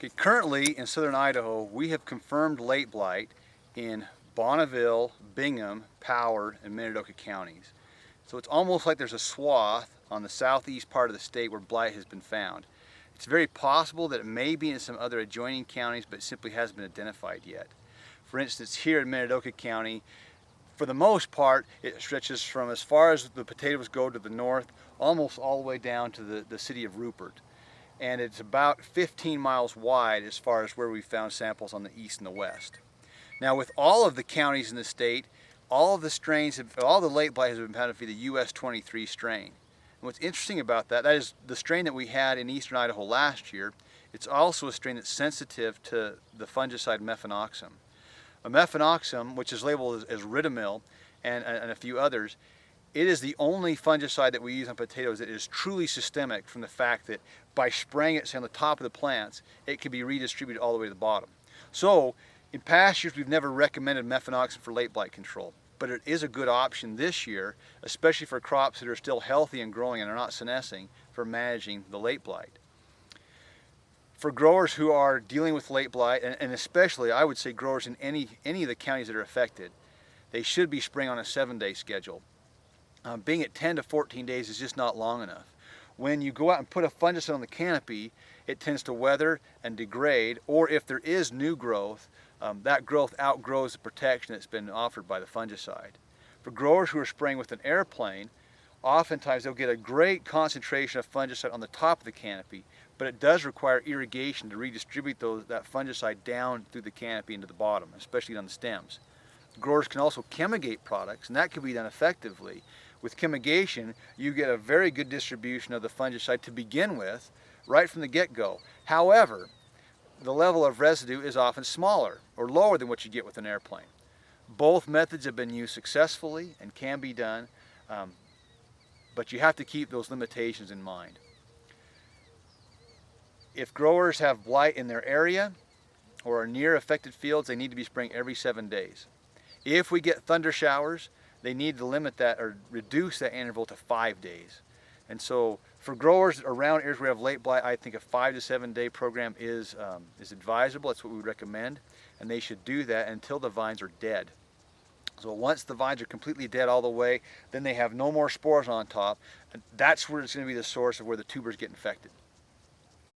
Okay, currently in southern Idaho, we have confirmed late blight in Bonneville, Bingham, Powell, and Minidoka counties. So it's almost like there's a swath on the southeast part of the state where blight has been found. It's very possible that it may be in some other adjoining counties, but it simply hasn't been identified yet. For instance, here in Minidoka County, for the most part, it stretches from as far as the potatoes go to the north, almost all the way down to the city of Rupert. And it's about 15 miles wide as far as where we found samples on the east and the west. Now, with all of the counties in the state, all of the strains, all the late blight has been found to be the US 23 strain. And what's interesting about that is the strain that we had in eastern Idaho last year. It's also a strain that's sensitive to the fungicide mefenoxam. Mefenoxam, which is labeled as Ridamil and a few others, it is the only fungicide that we use on potatoes that is truly systemic, from the fact that by spraying it, say, on the top of the plants, it can be redistributed all the way to the bottom. So in past years, we've never recommended mefenoxam for late blight control, but it is a good option this year, especially for crops that are still healthy and growing and are not senescing, for managing the late blight. For growers who are dealing with late blight, and especially I would say growers in any of the counties that are affected, they should be spraying on a 7-day schedule. Being at 10 to 14 days is just not long enough. When you go out and put a fungicide on the canopy, it tends to weather and degrade, or if there is new growth, that growth outgrows the protection that's been offered by the fungicide. For growers who are spraying with an airplane, oftentimes they'll get a great concentration of fungicide on the top of the canopy, but it does require irrigation to redistribute that fungicide down through the canopy into the bottom, especially on the stems. Growers can also chemigate products, and that can be done effectively. With chemigation, you get a very good distribution of the fungicide to begin with, right from the get-go. However, the level of residue is often smaller or lower than what you get with an airplane. Both methods have been used successfully and can be done, but you have to keep those limitations in mind. If growers have blight in their area or are near affected fields, they need to be spraying every 7 days. If we get thunder showers, they need to limit that or reduce that interval to 5 days. And so for growers around areas where we have late blight, I think a 5 to 7 day program is advisable. That's what we would recommend, and they should do that until the vines are dead. So once the vines are completely dead all the way, then they have no more spores on top, and that's where it's going to be the source of where the tubers get infected.